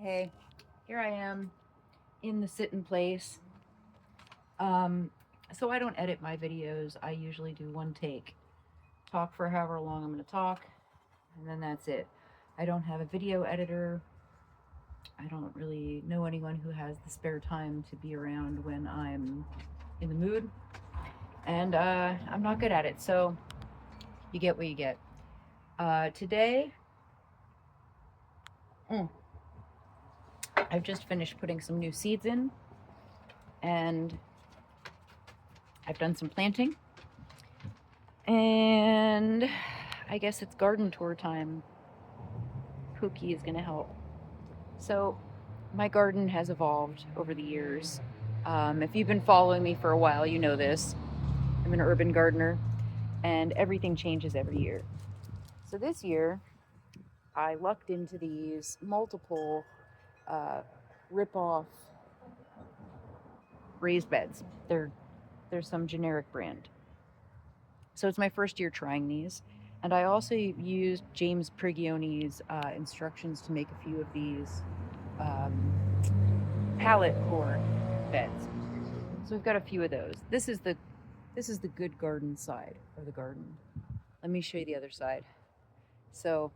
Hey, here I am in the sit in place. So I don't edit my videos. I usually do one take. Talk for however long I'm going to talk, and then that's it. I don't have a video editor. I don't really know anyone who has the spare time to be around when I'm in the mood. And I'm not good at it, so you get what you get. Today, mm, I've just finished putting some new seeds in, and I've done some planting. And I guess it's garden tour time. Pookie is going to help. So, my garden has evolved over the years. If you've been following me for a while, you know this. I'm an urban gardener, and everything changes every year. So, this year, I lucked into these multiple rip-off raised beds. They're some generic brand. So, it's my first year trying these. And I also used James Prigione's instructions to make a few of these pallet core beds. So we've got a few of those. This is the good garden side of the garden. Let me show you the other side. So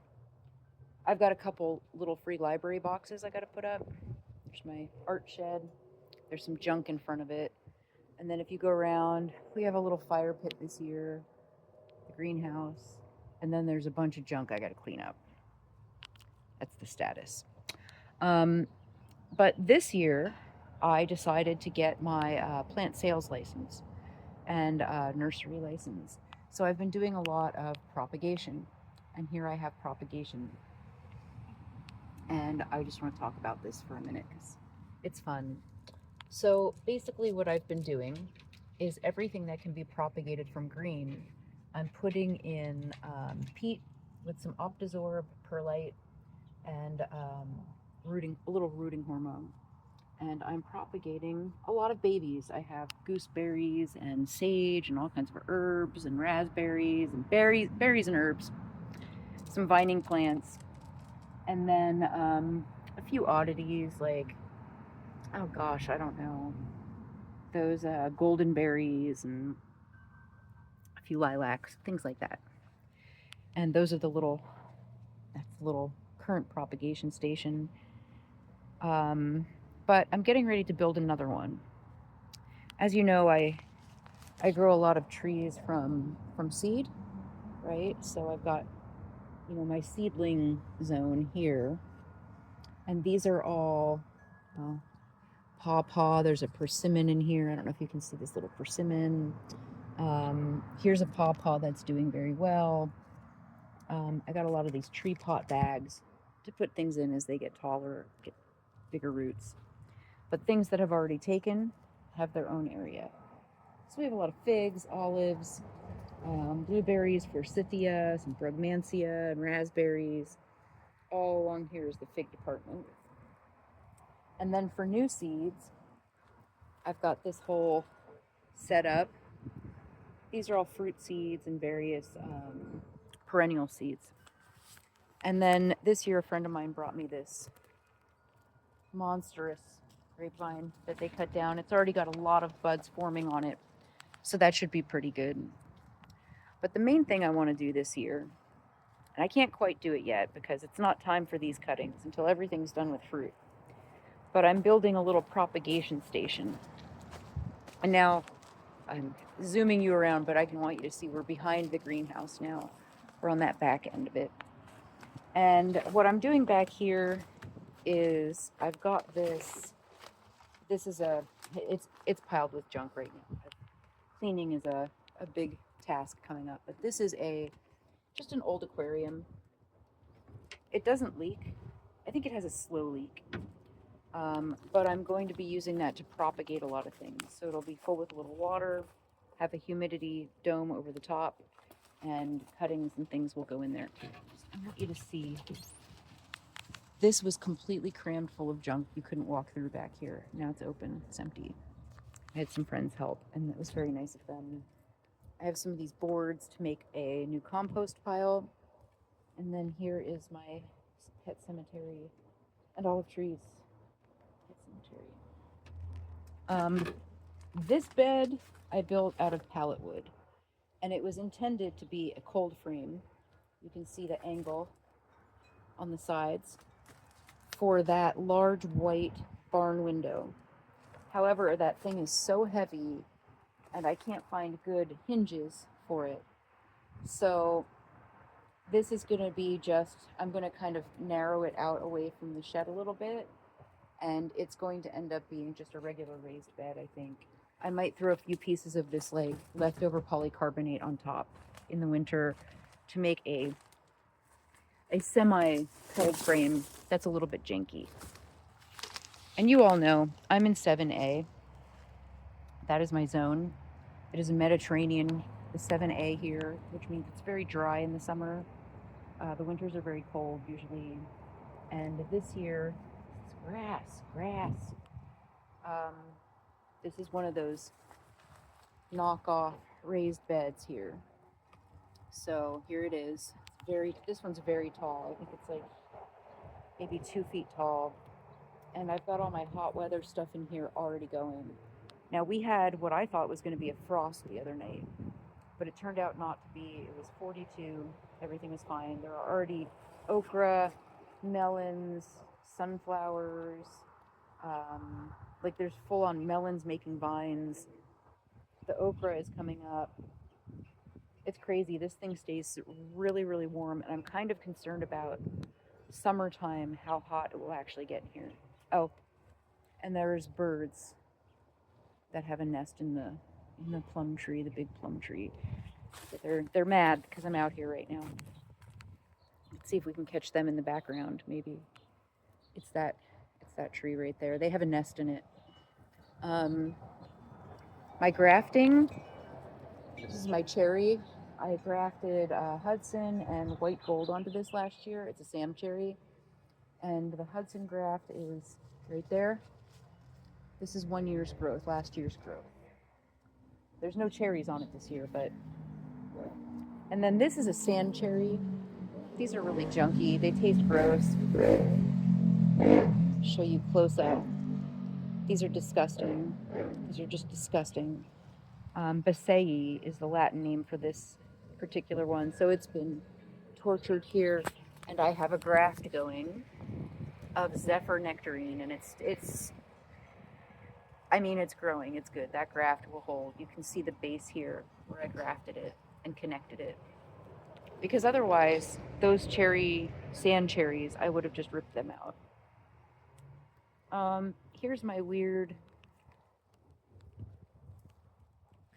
I've got a couple little free library boxes I got to put up. There's my art shed. There's some junk in front of it. And then if you go around, we have a little fire pit this year, the greenhouse, and then there's a bunch of junk I got to clean up. That's the status. But this year, I decided to get my plant sales license and nursery license. So I've been doing a lot of propagation. And here I have propagation. And I just want to talk about this for a minute because it's fun. So basically, what I've been doing is everything that can be propagated from green, I'm putting in peat with some Optizorb, perlite, and a little rooting hormone. And I'm propagating a lot of babies. I have gooseberries and sage and all kinds of herbs and raspberries and berries and herbs, some vining plants, and then a few oddities like, oh gosh, I don't know, those golden berries and a few lilacs, things like that. And those are that's the little current propagation station. But I'm getting ready to build another one. As you know, I grow a lot of trees from seed, right? So I've got, my seedling zone here, and these are all pawpaw. There's a persimmon in here. I don't know if you can see this little persimmon. Here's a pawpaw that's doing very well. I got a lot of these tree pot bags to put things in as they get taller, get bigger roots. But things that have already taken have their own area. So we have a lot of figs, olives, blueberries, forsythia, some brugmansia, and raspberries. All along here is the fig department. And then for new seeds, I've got this whole setup. These are all fruit seeds and various perennial seeds. And then this year, a friend of mine brought me this monstrous grapevine that they cut down. It's already got a lot of buds forming on it, so that should be pretty good. But the main thing I want to do this year, and I can't quite do it yet because it's not time for these cuttings until everything's done with fruit, but I'm building a little propagation station. And now I'm zooming you around, but I can want you to see we're behind the greenhouse now. We're on that back end of it. And what I'm doing back here is I've got this is it's piled with junk right now. Cleaning is a big task coming up, but this is just an old aquarium. It doesn't leak. I think it has a slow leak. But I'm going to be using that to propagate a lot of things. So it'll be full with a little water, have a humidity dome over the top, and cuttings and things will go in there. I want you to see. This was completely crammed full of junk. You couldn't walk through back here. Now it's open. It's empty. I had some friends help, and it was very nice of them. I have some of these boards to make a new compost pile. And then here is my pet cemetery. and olive trees. This bed I built out of pallet wood, and it was intended to be a cold frame. You can see the angle on the sides for that large white barn window. However, that thing is so heavy and I can't find good hinges for it. So this is going to be just, I'm going to kind of narrow it out away from the shed a little bit, and it's going to end up being just a regular raised bed, I think. I might throw a few pieces of this like leftover polycarbonate on top in the winter to make a semi cold frame that's a little bit janky. And you all know I'm in 7A. That is my zone. It is a Mediterranean, the 7A here, which means it's very dry in the summer. The winters are very cold usually. And this year, it's grass. This is one of those knockoff raised beds here. So here it is. This one's very tall. I think it's like maybe 2 feet tall. And I've got all my hot weather stuff in here already going. Now we had what I thought was going to be a frost the other night, but it turned out not to be. It was 42. Everything was fine. There are already okra, melons, sunflowers. Like there's full on melons making vines. The okra is coming up. It's crazy. This thing stays really, really warm, and I'm kind of concerned about summertime, how hot it will actually get in here. Oh, and there's birds that have a nest in the plum tree, the big plum tree. But they're mad because I'm out here right now. Let's see if we can catch them in the background. Maybe it's that tree right there. They have a nest in it. My grafting. This is my cherry. I grafted Hudson and white gold onto this last year. It's a Sam cherry, and the Hudson graft is right there. This is 1 year's growth, last year's growth. There's no cherries on it this year, but... And then this is a sand cherry. These are really junky. They taste gross. Show you close up. These are disgusting. These are just disgusting. Brassicas is the Latin name for this particular one. So it's been tortured here, and I have a graft going of Zephyr nectarine, and it's growing. It's good. That graft will hold. You can see the base here where I grafted it and connected it. Because otherwise, those sand cherries, I would have just ripped them out. Here's my weird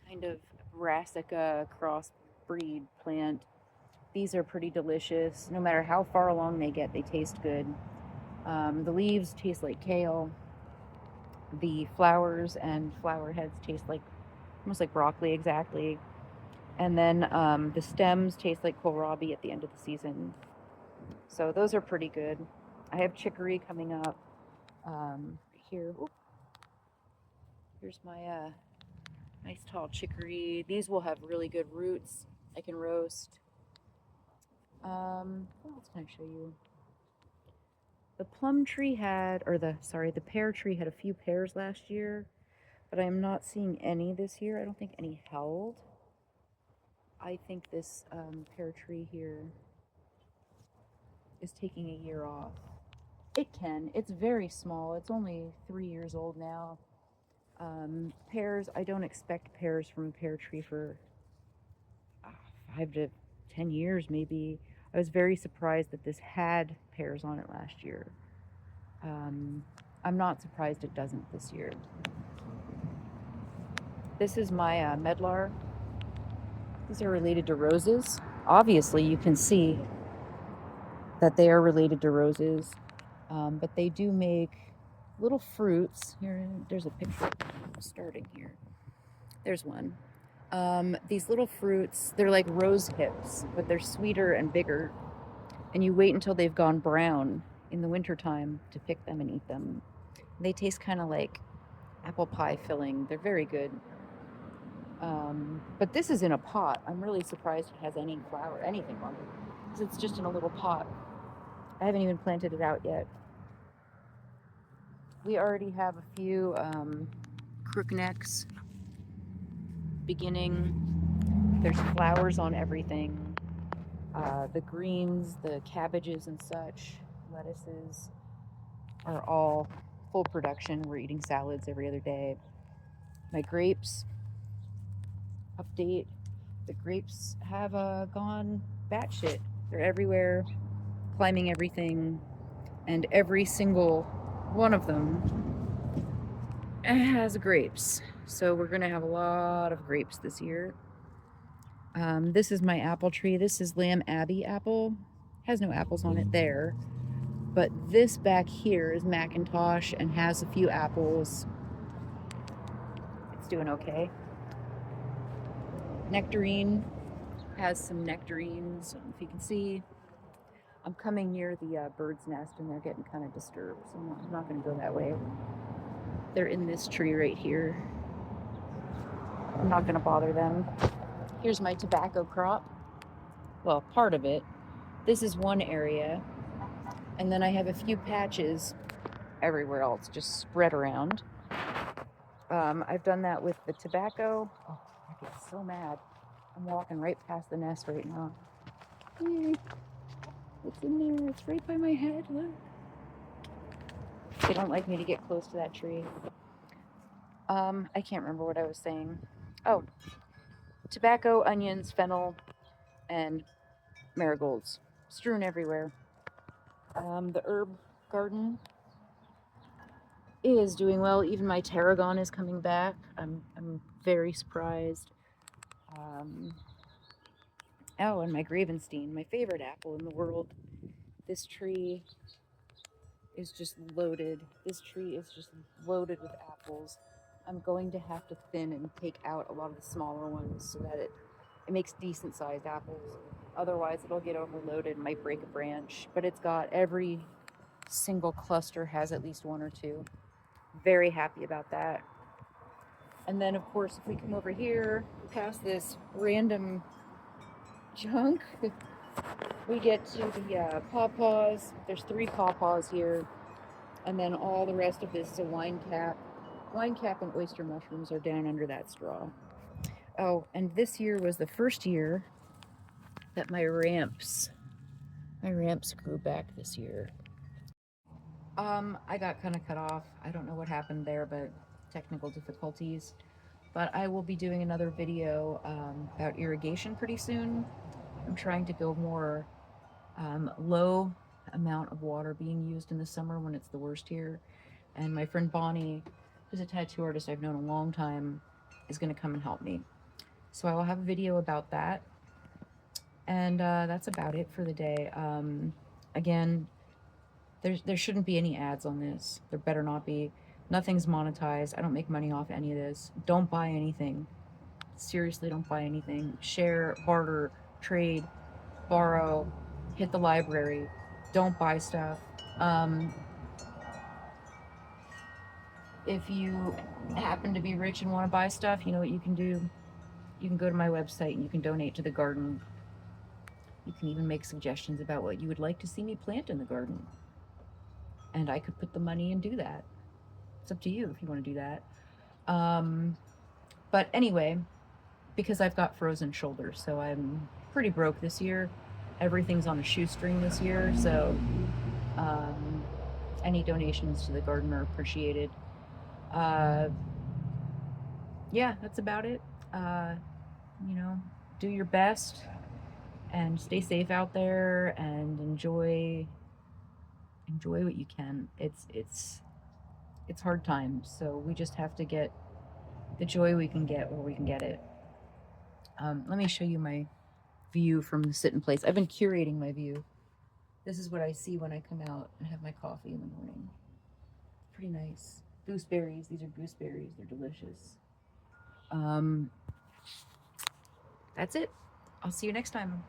kind of brassica crossbreed plant. These are pretty delicious. No matter how far along they get, they taste good. The leaves taste like kale. The flowers and flower heads taste like almost like broccoli, exactly. And then the stems taste like kohlrabi at the end of the season. So those are pretty good. I have chicory coming up here. Ooh. Here's my nice tall chicory. These will have really good roots. I can roast. What else can I show you? The plum tree the pear tree had a few pears last year, but I am not seeing any this year. I don't think any held. I think this pear tree here is taking a year off. It can. It's very small. It's only 3 years old now. Pears, I don't expect pears from a pear tree for 5 to 10 years maybe. I was very surprised that this had pears on it last year. I'm not surprised it doesn't this year. This is my medlar. These are related to roses. Obviously, you can see that they are related to roses, but they do make little fruits. Here, there's a picture starting here. There's one. These little fruits, they're like rose hips, but they're sweeter and bigger. And you wait until they've gone brown in the wintertime to pick them and eat them. They taste kind of like apple pie filling. They're very good. But this is in a pot. I'm really surprised it has any flower, anything on it, because it's just in a little pot. I haven't even planted it out yet. We already have a few crooknecks beginning. There's flowers on everything. The greens, the cabbages and such, lettuces are all full production. We're eating salads every other day. My grapes, update, the grapes have gone batshit. They're everywhere, climbing everything, and every single one of them has grapes. So we're gonna have a lot of grapes this year. This is my apple tree. This is Lamb Abbey apple. Has no apples on it there. But this back here is Macintosh and has a few apples. It's doing okay. Nectarine has some nectarines. I don't know if you can see. I'm coming near the bird's nest and they're getting kind of disturbed, so I'm not going to go that way. They're in this tree right here. I'm not going to bother them. Here's my tobacco crop. Well, part of it. This is one area. And then I have a few patches everywhere else, just spread around. I've done that with the tobacco. Oh, I get so mad. I'm walking right past the nest right now. It's in there. It's right by my head. Look. They don't like me to get close to that tree. I can't remember what I was saying. Oh, tobacco, onions, fennel, and marigolds strewn everywhere. The herb garden is doing well. Even my tarragon is coming back. I'm very surprised. Oh, and my Gravenstein, my favorite apple in the world. This tree is just loaded. This tree is just loaded with apples. I'm going to have to thin and take out a lot of the smaller ones so that it makes decent sized apples. Otherwise it'll get overloaded and might break a branch. But it's got every single cluster has at least one or two. Very happy about that. And then of course if we come over here past this random junk, we get to the pawpaws. There's 3 pawpaws here. And then all the rest of this is a wine cap. Wine cap and oyster mushrooms are down under that straw. Oh, and this year was the first year that my ramps grew back this year. I got kind of cut off. I don't know what happened there, but technical difficulties. But I will be doing another video about irrigation pretty soon. I'm trying to go more low amount of water being used in the summer when it's the worst here. And my friend Bonnie, who's a tattoo artist I've known a long time, is going to come and help me. So I will have a video about that. And that's about it for the day. Again, there shouldn't be any ads on this. There better not be. Nothing's monetized. I don't make money off any of this. Don't buy anything. Seriously, don't buy anything. Share, barter, trade, borrow, hit the library. Don't buy stuff. If you happen to be rich and want to buy stuff, you know what you can do? You can go to my website and you can donate to the garden. You can even make suggestions about what you would like to see me plant in the garden. And I could put the money and do that. It's up to you if you want to do that. But anyway, because I've got frozen shoulders, so I'm pretty broke this year. Everything's on a shoestring this year, so any donations to the garden are appreciated. Yeah, that's about it. You know, do your best and stay safe out there and enjoy what you can. It's hard times, so we just have to get the joy we can get where we can get it. Let me show you my view from the sit-in place. I've been curating my view. This is what I see when I come out and have my coffee in the morning. Pretty nice. Gooseberries. These are gooseberries. They're delicious. That's it. I'll see you next time.